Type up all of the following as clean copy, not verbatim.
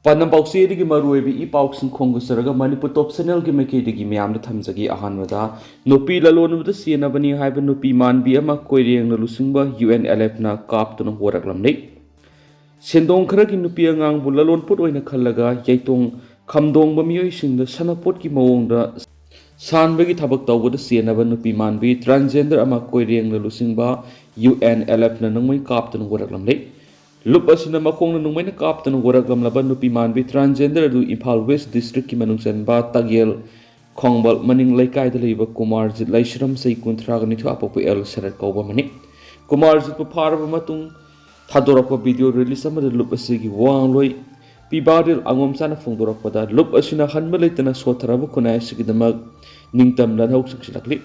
Panam Pausi Maruebi Epox and Kongosaraga Manipur Top Senel Gimaki Gimiam the Tamzagi Ahanwada, Nopi Lalon of the Sienabani Hyben Nopi Man Biama Koiri and Lusimba, UNLF na Captain of Waterglam. Sendong Karaki Nupiangang Bulalon put in a Kalaga, Yatong, Kamdong Bamioishin, the Sanapot Kimong, the Sanbegi Tabakta with the Sienaba Nupi Manbi, Transgender Amakoiri and Lusimba, UNLF Nanui Captain of Waterglam. Lupas na makong nanumay na kaptan ng waragam laban no pimanbi transgender du Impal West District ki manungsan ba Tagyel Kongbal maning laikay daliba Kumarjit Laishram say kontraga nito apo el sarat kauba mani Kumarjit pa para ba matung thadorak pa video release ama lupas gi wang loy pibadil angom sana fungdorak pa da lupas na hanmalay tana sotaraba kunay sige damag ningtam lan hawk saksilakli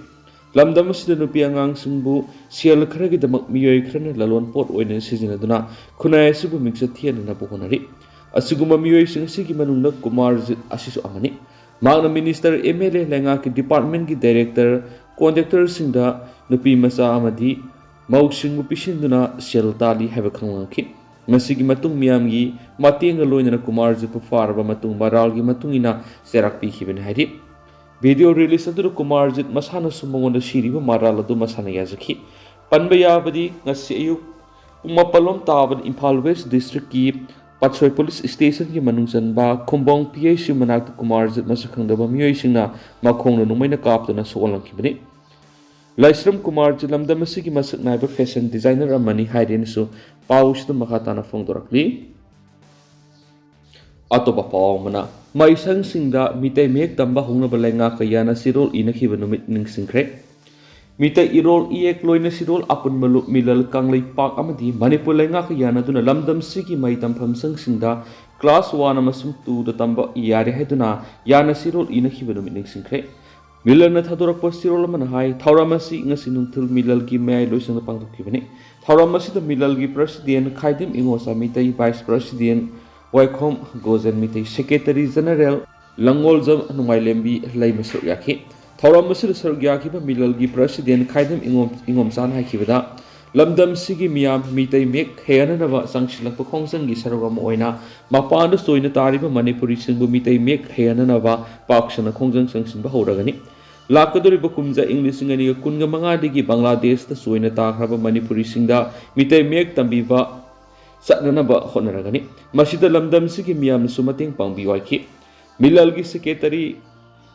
Lamdam sida nupi angang singbu sial kharagi damak miyoi khrana lalon pot oina sijinaduna kunai sibu mingsa thian na buhonari asiguma miyoi sing sigi manungna Kumarjit asisu amani magna minister MLA lenga ki department ki director contractor singda nupi masa amadi mausing pisinduna sial tali haba khangangki masigi matung miyamgi mateng loina Kumarjit pu farba matung baral gi matungina serak pi khiben hari Video release adu Kumarjit masana sumongonda siriba maral adu masana yazaki panbaya badi ngasi ayu umapalom taban Impal West District ki Patsoi Police Station ki manungsan ba Kumbong PAC manak Kumarjit masakhangda ba miyoi singna makhong na numaina kaptana solang kibani Laisram Kumarjit lamdam asigi masak naiba fashion designer amani haiden su paush da makatana fongdorakli Atopa paw mana Maisang singda mitay mek tamba hongna balenga kayana sirol inakhiba numit ning singkre mitay irol iek loina sirol apun malu milal kanglay pak amadi Manipur lenga kayana duna lamdam sigi mai tampham sang singda class 1 amasung 2 da tamba iyare heduna yana sirol inakhiba numit ning singkre milal na thadorak pa sirol man hai thauramasi ngasi nungthul milal gi mai loisang pangthokibani thauramasi da milal gi president khaidim ingosa mitay vice president Waikhom Gozen Mitay Secretary General Langol Jam Numailembi Laimasur Yaki Thauramasi Sar Yaki ba Milalgi President Khaidam Ingom San Hakibada Lamdam Sigi Miam Mitay Mek Heyanava Sangshilak Pokongsangi Saragam Oina Mapanda Soina Tariba Manipuri Singbu Mitay Mek Heyanava Pakshana Kongjang Sangsin Bahoragani Lakadori Bakumza English Ngani Kunga Mangadigi Bangladesh the Soina Takraba Manipuri Singda Mitay Mek Tambiba Satnanaba Honoragani, Masida Lamdam Siki Miam Sumating Pangbi Waiki, Milalgi Secretary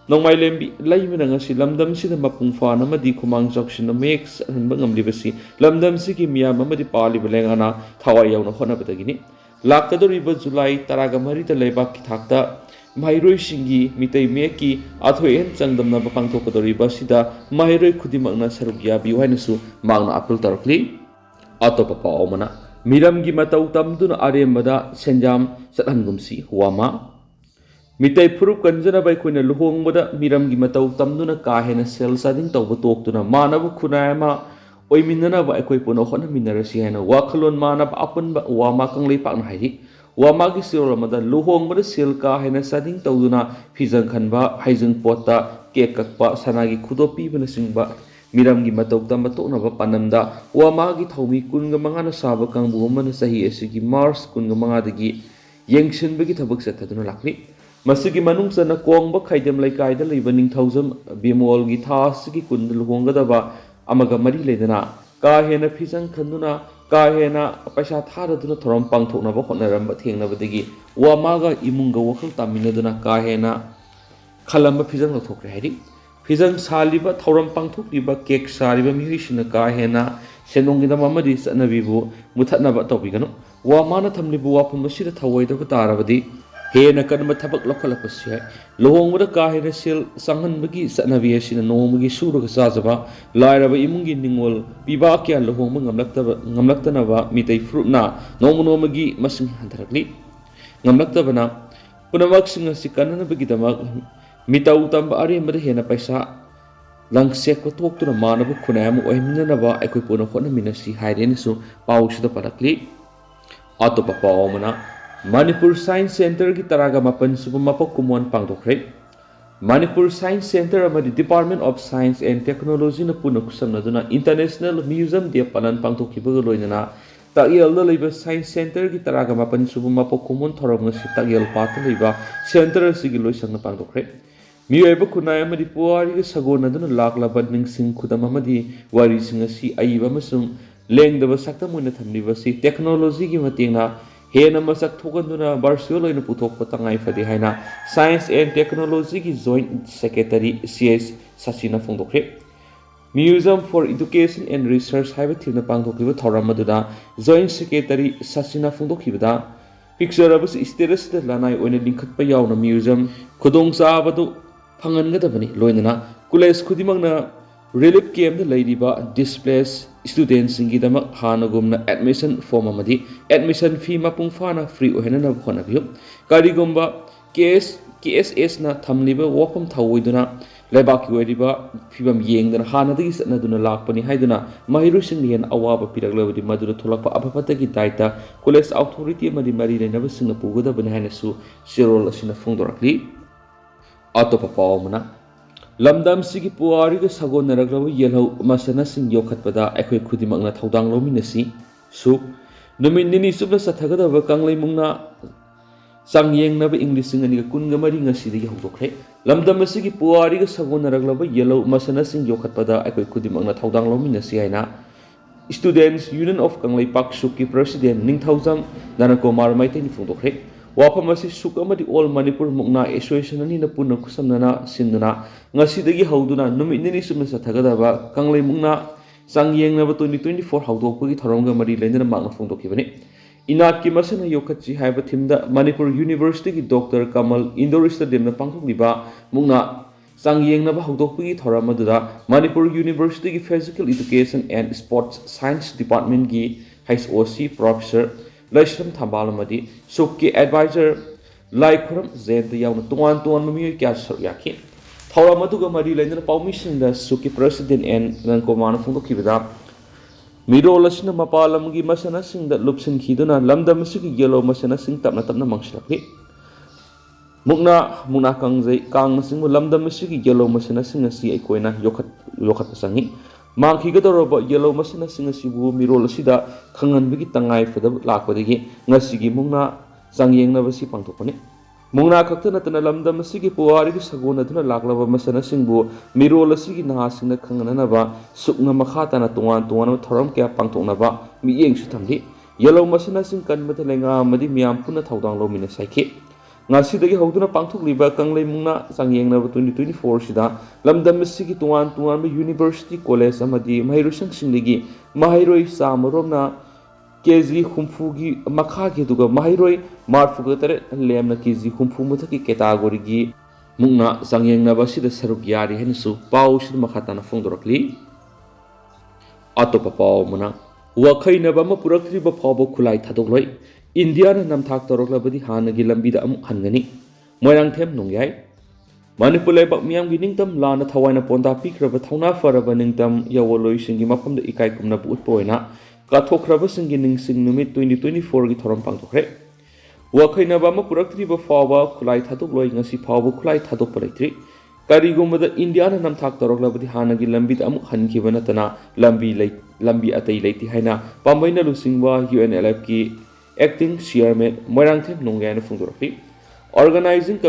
Nongmailembi, Laimanangasi, Lamdam Sida Mapung Fana, Madi Kumang Joction, Makes and Bangam Libasi, Lamdam Siki Miam, Madi Pali Belangana, Tawayana Honabatagini, Lakadoriba Zulai, Taragamari, the Lebak Takta, Mairoi Shingi, Mitay Meki, Athoen, Sangdam Nabapang Tokadoriba Sida, Mairoi Kudimagna Sarubia, Biwanasu, Magna Apple Tarkli, Atopapa Omana. Miram gi matau tamduna arembada senjam sathangumsi huama mitai phurup kanjana bai khoina luhongbada miram gi matau tamduna kahena sel sading tawba toktuna manabu khunayama oiminana ba ekoi puno khona minarasi hena wakhalon manab apunba wama kanglei pakna hairi wama gi sirolamada luhongbada sel kahena sading tawduna phijang khanba haijang potta kek kakpa sanagi khudopi bana singba Miram gi matau tamba tokna ba panamda wama gi thomi kunga mangana saba kangbu mana sahi asigi Mars kunga manga dagi yengsin bagi thabak sathaduna lakni masigi manungsa na kongba khaidam laikai da leiba ningthaujam bimol gi thasigi kun luhonga da ba amaga mari ledana ka hena phijang khanduna ka hena paisa tharaduna thoram pangthokna ba honaram ba thengna ba dagi wama ga imunga wakhal taminaduna ka hena khalamba phijang lathokre hari Fizang Saliba, Tauram Pangtuk, Liba, Cake Saliba, Mishina Kahena, Senongida Mamadi, Sanavibu, Mutanaba Topigano, Wamana Tamlibu, Masida Tawai of Taravadi, Hena Kadamatabak Lokalapasia, Long with a Kahena Sil, Sangan Magi, Sanaviation, and Nomagi Suru Sazava, Lyra Imungi Ningol, Bibakia, Lohomang, Namlaktanava, Mite Fruitna, Nomonomagi, Massing Hantarakli, Namlaktavana, Punamaxing a Sikana Begitamak. Mitau tamba arembada hena paisa langsek ko toktu na manabu khunayam oiminanaba ekoi puno khona minasi haireni su paushida parakli atopa paomana Manipur Science Center ki taraga mapan suba mapak kumuan pangdokre Manipur Science Center amadi Department of Science and Technology na puno kusam na duna International Museum dia panan pangdokiba loinana ꯇꯥꯛꯌꯦꯜꯗ ꯂꯩꯕ science ꯁꯦꯟꯇꯔꯒꯤ ꯇꯔꯥꯒ ꯃꯥꯄꯟ ꯁꯨꯕ ꯃꯄꯣꯛ ꯀꯨꯝꯑꯣꯟ ꯊꯧꯔꯝ ꯉꯁꯤ ꯇꯥꯛꯌꯦꯜ ꯄꯥꯠꯇ ꯂꯩꯕ ꯁꯦꯟꯇꯔ ꯑꯁꯤꯒꯤ ꯂꯣꯏꯁꯪꯅ ꯄꯥꯡꯊꯣꯛꯈ꯭ꯔꯦ꯫ ꯃꯤꯑꯣꯏꯕ ꯈꯨꯟꯅꯥꯏ ꯑꯃꯗꯤ ꯄꯨꯋꯥꯔꯤꯒ ꯁꯥꯒꯣꯟꯅꯗꯨꯅ ꯂꯥꯛꯂꯕ ꯅꯤꯡꯁꯤꯡ ꯈꯨꯗꯝ ꯑꯃꯗꯤ ꯋꯥꯔꯤꯁꯤꯡ ꯑꯁꯤ ꯑꯏꯕ ꯑꯃꯁꯨꯡ ꯂꯦꯡꯗꯕ ꯁꯛꯇꯝ ꯑꯣꯏꯅ ꯊꯝꯂꯤꯕ ꯑꯁꯤ ꯇꯦꯛꯅꯣꯂꯣꯖꯤꯒꯤ ꯃꯇꯦꯡꯅ ꯍꯦꯟꯅ ꯃꯁꯛ ꯊꯣꯛꯍꯟꯗꯨꯅ ꯚꯔꯆꯨꯑꯦꯜ ꯑꯣꯏꯅ ꯄꯨꯊꯣꯛꯄ ꯇꯉꯥꯏ ꯐꯗꯦ ꯍꯥꯏꯅ ꯁꯥꯏꯟꯁ ꯑꯦꯟड ꯇꯦꯛꯅꯣꯂꯣꯖꯤꯒꯤ ꯖꯣꯏꯟꯠ ꯁꯦꯀ꯭ꯔꯦꯇꯔꯤ ꯁꯤ.ꯑꯩꯆ. ꯁꯆꯤꯅ ꯐꯣꯡꯗꯣꯛꯈ꯭ꯔꯦ꯫ Museum for education and research ꯍꯥꯏꯕ ꯊꯤꯝꯅ ꯄꯥꯡꯊꯣꯛꯈꯤꯕ ꯊꯧꯔꯝ ꯑꯗꯨꯗ ꯖꯣꯏꯟꯠ ꯁꯦꯀ꯭ꯔꯦꯇꯔꯤ ꯁꯆꯤꯅ ꯐꯣꯡꯗꯣꯛꯈꯤꯕꯗ ꯄꯤꯛꯆꯔꯕꯁꯨ ꯏꯁꯇꯦꯠ ꯑꯁꯤꯗ ꯂꯅꯥꯏ ꯑꯣꯏꯅ ꯂꯤꯡꯈꯠꯄ ꯌꯥꯎꯅ ꯃ꯭ꯌꯨꯖꯤꯌꯝ ꯈꯨꯗꯣꯡꯆꯥꯕꯗꯨ ꯐꯪꯍꯟꯒꯗꯕꯅꯤ, ꯂꯣꯏꯅꯅ ꯀꯣꯂꯦꯖ ꯈꯨꯗꯤꯡꯃꯛꯅ ꯔꯤꯂꯤꯐ ꯀꯦꯝꯞꯇ ꯂꯩꯔꯤꯕ ꯗꯤꯁꯄ꯭ꯂꯦꯁ ꯁ꯭ꯇꯨꯗꯦꯟꯠꯁꯤꯡꯒꯤꯗꯃꯛ ꯍꯥꯟꯅꯒꯨꯝꯅ ꯑꯦꯗꯃꯤꯁꯟ ꯐꯣꯔꯝ ꯑꯃꯗꯤ ꯑꯦꯗꯃꯤꯁꯟ ꯐꯤ ꯃꯄꯨꯡ ꯐꯥꯅ ꯐ꯭ꯔꯤ ꯑꯣꯏꯍꯟꯅꯕ ꯍꯣꯠꯅꯕꯤꯌꯨ꯫ ꯀꯔꯤꯒꯨꯝꯕ ꯀꯦꯑꯦꯁꯑꯦꯁꯅ ꯊꯝꯂꯤꯕ ꯋꯥꯐꯝ ꯊꯧꯑꯣꯏꯗꯨꯅ ꯂꯩꯕꯥꯛꯀꯤ ꯑꯣꯏꯔꯤꯕ ꯐꯤꯕꯝ ꯌꯦꯡꯗꯅ ꯍꯥꯟꯅꯗꯒꯤ ꯆꯠꯅꯗꯨꯅ ꯂꯥꯛꯄꯅꯤ ꯍꯥꯏꯗꯨꯅ ꯃꯍꯩꯔꯣꯏꯁꯤꯡꯅ ꯍꯦꯟꯅ ꯑꯋꯥꯕ ꯄꯤꯔꯛꯂꯕꯗꯤ ꯃꯗꯨꯗ ꯊꯣꯛꯂꯛꯄ ꯑꯐ ꯐꯠꯇꯒꯤ ꯗꯥꯏꯇ ꯀꯣꯂꯦꯖ ꯑꯣꯊꯣꯔꯤꯇꯤ ꯑꯃꯗꯤ ꯃꯔꯤ ꯂꯩꯅꯕꯁꯤꯡꯅ ꯄꯨꯒꯗꯕꯅꯤ ꯍꯥꯏꯅꯁꯨ ꯆꯦꯔꯣꯜ ꯑꯁꯤꯅ ꯐꯣꯡꯗꯣꯔꯛꯂꯤ꯫ ꯑꯇꯣꯞꯄ ꯄꯥꯎ ꯑꯃꯅ ꯂꯝꯗꯝꯁꯤꯒꯤ ꯄꯨꯋꯥꯔꯤꯒ ꯁꯥꯒꯣꯟꯅꯔꯛꯂꯕ ꯌꯦꯜꯍꯧ ꯃꯁꯥꯟꯅꯁꯤꯡ ꯌꯣꯛꯈꯠꯄꯗ ꯑꯩꯈꯣꯏ ꯈꯨꯗꯤꯡꯃꯛꯅ ꯊꯧꯗꯥꯡ ꯂꯧꯃꯤꯟꯅꯁꯤ꯫ ꯅꯨꯃꯤꯠ ꯅꯤꯅꯤ ꯆꯨꯞꯅ ꯆꯠꯊꯒꯗꯕ ꯀꯪꯂꯩ ꯃꯨꯛꯅꯥ ꯆꯥꯡꯌꯦꯡꯅꯕ ꯏꯪ 2024 ꯉꯁꯤꯗꯒꯤ ꯍꯧꯗꯣꯛꯈ꯭ꯔꯦ꯫ ꯂꯝꯗꯝ ꯑꯁꯤꯒꯤ ꯄꯨꯋꯥꯔꯤꯒ ꯁꯥꯒꯣꯟꯅꯔꯛꯂꯕ ꯌꯦꯜꯍꯧ ꯃꯁꯥꯟꯅꯁꯤꯡ ꯌꯣꯛꯈꯠꯄꯗ ꯑꯩꯈꯣꯏ ꯈꯨꯗꯤꯡꯃꯛꯅ ꯊꯧꯗꯥꯡ ꯂꯧꯃꯤꯟꯅꯁꯤ ꯍꯥꯏꯅ ꯁ꯭ꯇꯨꯗꯦꯟꯠꯁ ꯌꯨꯅꯤꯌꯟ ꯑꯣꯐ ꯀꯪꯂꯩꯄꯥꯛ ꯁꯨꯛꯀꯤ ꯄ꯭ꯔꯁꯤꯗꯦꯟꯠ ꯅꯤꯡꯊꯧꯖꯝ ꯅꯟꯗꯀꯨꯃꯥꯔ ꯃꯩꯇꯩꯅ ꯐꯣꯡꯗꯣꯛꯈ꯭ꯔꯦ꯫ ꯋꯥꯐꯝ ꯑꯁꯤ ꯁꯨꯛ ꯑꯃꯗꯤ ꯑꯣꯜ ꯃꯅꯤꯄꯨꯔ ꯃꯨꯛꯅꯥ ꯑꯦꯁꯣꯁꯤꯌꯦꯁꯟ ꯑꯅꯤꯅ ꯄꯨꯟꯅ ꯈꯨꯠꯁꯝꯅꯅ ꯁꯤꯟꯗꯨꯅ ꯉꯁꯤꯗꯒꯤ ꯍꯧꯗꯨꯅ ꯅꯨꯃꯤꯠ ꯅꯤꯅꯤ ꯆꯨꯞꯅ ꯆꯠꯊꯒꯗꯕ ꯀꯪꯂꯩ ꯃꯨꯛꯅꯥ ꯆꯥꯡꯌꯦꯡꯅꯕ 2024 ꯍꯧꯗꯣꯛꯄꯒꯤ ꯊꯧꯔꯝꯒ ꯃꯔꯤ ꯂꯩꯅꯅ ꯃꯍꯥꯛꯅ ꯐꯣꯡꯗꯣꯛꯈꯤꯕꯅꯤ꯫ ꯏꯅꯥꯠꯀꯤ ꯃꯁꯥꯟꯅ ꯌꯣꯛꯈꯠꯁꯤ ꯍꯥꯏꯕ ꯊꯤꯝꯗ ꯃꯅꯤꯄꯨꯔ ꯌꯨꯅꯤꯚꯔꯁꯤꯇꯤꯒꯤ ꯗꯣꯛꯇꯔ ꯀꯃꯜ ꯏꯟꯗꯣꯔ ꯁ꯭ꯇꯦꯗꯤꯌꯝꯗ ꯄꯥꯡꯊꯣꯛꯂꯤꯕ ꯃꯨꯛꯅꯥ ꯆꯥꯡꯌꯦꯡꯅꯕ ꯍꯧꯗꯣꯛꯄꯒꯤ ꯊꯧꯔꯝ ꯑꯗꯨꯗ ꯃꯅꯤꯄꯨꯔ ꯌꯨꯅꯤꯚꯔꯁꯤꯇꯤꯒꯤ physical education and sports science ꯗꯤꯄꯥꯔꯠꯃꯦꯟꯠꯒꯤ ꯍꯩꯆ.ꯑꯣ.ꯁꯤ ꯄ꯭ꯔꯣꯐꯦꯁꯔ ꯂꯩꯁ꯭ꯔꯝ ꯊꯝꯕꯥꯜ ꯑꯃꯗꯤ ꯁꯨꯛꯀꯤ ꯑꯦꯗꯚꯥꯏꯖꯔ ꯂꯥꯏꯈꯨꯔꯝ ꯖꯌꯟꯇ ꯌꯥꯎꯅ ꯇꯣꯉꯥꯟ ꯇꯣꯉꯥꯟꯕ ꯃꯤꯑꯣꯏ ꯀꯌꯥ ꯁꯔꯨꯛ ꯌꯥꯈꯤ꯫ ꯊꯧꯔꯝ ꯑꯗꯨꯒ ꯃꯔꯤ ꯂꯩꯅꯅ ꯄꯥꯎꯃꯤꯁꯤꯡꯗ ꯁꯨꯛꯀꯤ ꯄ꯭ꯔꯁꯤꯗꯦꯟꯠ ꯑꯦꯟ ꯅꯟꯗꯀꯨꯃꯥꯔꯅ ꯐꯣꯡꯗꯣꯛꯈꯤꯕꯗ ꯃꯤꯔꯣꯜ ꯑꯁꯤꯅ ꯃꯄꯥꯟ ꯂꯝꯒꯤ ꯃꯁꯥꯟꯅꯁꯤꯡꯗ ꯂꯨꯞꯁꯤꯟꯈꯤꯗꯨꯅ ꯂꯝꯗꯝ ꯑꯁꯤꯒꯤ ꯌꯦꯜꯍꯧ ꯃꯁꯥꯟꯅꯁꯤꯡ ꯇꯞꯅ ꯇꯞꯅ ꯃꯥꯡꯁꯤꯜꯂꯛꯂꯤ꯫ ꯃꯨꯛꯅꯥ ꯀꯥꯡꯖꯩ, ꯀꯥꯡꯅꯆꯤꯡꯕ ꯂꯝꯗꯝ ꯑꯁꯤꯒꯤ ꯌꯦꯜꯍꯧ ꯃꯁꯥꯟꯅꯁꯤꯡ ꯑꯁꯤ ꯑꯩꯈꯣꯏꯅ ꯌꯣꯛꯈꯠꯄ ꯆꯪꯏ꯫ ꯃꯥꯡꯈꯤꯒꯗꯧꯔꯕ ꯌꯦꯜꯍꯧ ꯃꯁꯥꯟꯅꯁꯤꯡ ꯑꯁꯤꯕꯨ ꯃꯤꯔꯣꯜ ꯑꯁꯤꯗ ꯈꯪꯍꯟꯕꯒꯤ ꯇꯉꯥꯏꯐꯗꯕ ꯂꯥꯛꯄꯗꯒꯤ ꯉꯁꯤꯒꯤ ꯃꯨꯛꯅꯥ ꯆꯥꯡꯌꯦꯡꯅꯕꯁꯤ ꯄꯥꯡꯊꯣꯛꯄꯅꯤ꯫ ꯃꯨꯛꯅꯥ ꯈꯛꯇ ꯅꯠꯇꯅ ꯂꯝꯗꯝ ꯑꯁꯤꯒꯤ ꯄꯨꯋꯥꯔꯤꯒ ꯁꯥꯒꯣꯟꯅꯗꯨꯅ ꯂꯥꯛꯂꯕ ꯃꯁꯥꯟꯅꯁꯤꯡꯕꯨ ꯃꯤꯔꯣꯜ ꯑꯁꯤꯒꯤ ꯅꯍꯥꯁꯤꯡꯅ ꯈꯪꯍꯟꯅꯅꯕ ꯁꯨꯛꯅ ꯃꯈꯥ ꯇꯥꯅ ꯇꯣꯉꯥꯟ ꯇꯣꯉꯥꯟꯕ ꯊꯧꯔꯝ ꯀꯌా ꯄꯥꯡꯊꯣꯛꯅꯕ ꯃꯤꯠꯌꯦꯡꯁꯨ ꯊꯝꯂꯤ꯫ ꯌꯦꯜꯍꯧ ꯃꯁꯥꯟꯅꯁꯤꯡ ꯀꯟꯕꯗ ꯂꯩꯉꯥꯛ ꯑꯃꯗꯤ ꯃꯤꯌꯥꯝ ꯄꯨꯟꯅ ꯊꯧꯗꯥꯡ ꯂꯧꯃꯤꯟꯅꯁꯤ ꯍꯥꯏꯈꯤ꯫ ꯉꯁꯤꯗꯒꯤ ꯍꯧꯗꯨꯅ ꯄꯥꯡꯊꯣꯛꯂꯤꯕ ꯀꯪꯂꯩ ꯃꯨꯛꯅꯥ ꯆꯥꯡꯌꯦꯡꯅꯕ 2024 ꯁꯤꯗ ꯂꯝꯗꯝ ꯑꯁꯤꯒꯤ ꯇꯣꯉꯥꯟ ꯇꯣꯉꯥꯟꯕ ꯌꯨꯅꯤꯚꯔꯁꯤꯇꯤ, ꯀꯣꯂꯦꯖ ꯑꯃꯗꯤ ꯃꯍꯩꯔꯣꯏꯁꯪꯁꯤꯡꯗꯒꯤ ꯃꯍꯩꯔꯣꯏ ꯆꯥꯝꯃꯔꯣꯝꯅ ꯀꯦꯖꯤ 60ꯒꯤ ꯃꯈꯥꯒꯤ ꯑꯗꯨꯒ ꯃꯍꯩꯔꯣꯏ 38 ꯂꯦꯝꯅ ꯀꯦꯖꯤ 60 ꯃꯊꯛꯀꯤ ꯀꯦꯇꯥꯒꯣꯔꯤꯒꯤ ꯃꯨꯛꯅꯥ ꯆꯥꯡꯌꯦꯡꯅꯕ ꯑꯁꯤꯗ ꯁꯔꯨꯛ ꯌꯥꯔꯤ ꯍꯥꯏꯅꯁꯨ ꯄꯥꯎꯁꯤꯗ ꯃꯈꯥ ꯇꯥꯅ ꯐꯣꯡꯗꯣꯔꯛꯂꯤ꯫ ꯑꯇꯣꯞꯄ ꯄꯥꯎ ꯑꯃꯅ ꯋꯥꯈꯩꯅꯕ ꯑꯃ ꯄꯨꯔꯛꯇ꯭ꯔꯤꯕ ꯐꯥꯎꯕ ꯈꯨꯠꯂꯥꯏ ꯊꯥꯗꯣꯛꯂꯣꯏ, ꯏꯟꯗꯤꯌꯥꯅ ꯅꯝꯊꯥꯛ ꯇꯧꯔꯛꯂꯕꯗꯤ ꯍꯥꯟꯅꯒꯤ ꯂꯝꯕꯤꯗ ꯑꯃꯨꯛ ꯍꯟꯒꯅꯤ꯫ ꯃꯣꯏꯔꯥꯡꯊꯦꯝ ꯅꯣꯡꯌꯥꯏ ꯃꯅꯤꯄꯨꯔ ꯂꯩꯕꯥꯛ ꯃꯤꯌꯥꯝꯒꯤ ꯅꯤꯡꯇꯝ ꯂꯥꯟꯅ ꯊꯋꯥꯏꯅ ꯄꯣꯟꯗꯥ ꯄꯤꯈ꯭ꯔꯕ ꯊꯧꯅꯥ ꯐꯔꯕ ꯅꯤꯡꯇꯝ ꯌꯥꯋꯣꯜꯂꯣꯏꯁꯤꯡꯒꯤ ꯃꯐꯝꯗ ꯏꯀꯥꯏ ꯈꯨꯝꯅꯕ ꯎꯠꯄ ꯑꯣꯏꯅ ꯀꯠꯊꯣꯛꯈ꯭ꯔꯕꯁꯤꯡꯒꯤ ꯅꯤꯡꯁꯤꯡ ꯅꯨꯃꯤꯠ 2024ꯒꯤ ꯊꯧꯔꯝ ꯄꯥꯡꯊꯣꯛꯈ꯭ꯔꯦ꯫ ꯋꯥꯈꯩꯅꯕ ꯑꯃ ꯄꯨꯔꯛꯇ꯭ꯔꯤꯕ ꯐꯥꯎꯕ ꯈꯨꯠꯂꯥꯏ ꯊꯥꯗꯣꯛꯂꯣꯏ, ꯉꯁꯤ ꯐꯥꯎꯕ ꯈꯨꯠꯂꯥꯏ ꯊꯥꯗꯣꯛꯄ ꯂꯩꯇ꯭ꯔꯤ꯫ ꯀꯔꯤꯒꯨꯝꯕꯗ ꯏꯟꯗꯤꯌꯥꯅ ꯅꯝꯊꯥꯛ ꯇꯧꯔꯛꯂꯕꯗꯤ ꯍꯥꯟꯅꯒꯤ ꯂꯝꯕꯤꯗ ꯑꯃꯨꯛ ꯍꯟꯈꯤꯕ ꯅꯠꯇꯅ ꯂꯝꯕꯤ ꯑꯇꯩ ꯂꯩꯇꯦ ꯍꯥꯏꯅ ꯄꯥꯝꯕꯩꯅ ꯂꯨꯆꯤꯡꯕ UNLFꯀꯤ ꯑꯦꯛꯇꯤꯡ ꯆꯤꯌꯔꯃꯦꯟ ꯃꯣꯏꯔꯥꯡꯊꯦꯝ ꯅꯣꯡꯌꯥꯏꯅ ꯐꯣꯡꯗꯣꯔꯛꯂꯤ꯫ ꯑꯣꯔꯒꯅꯥꯏꯖꯤꯡ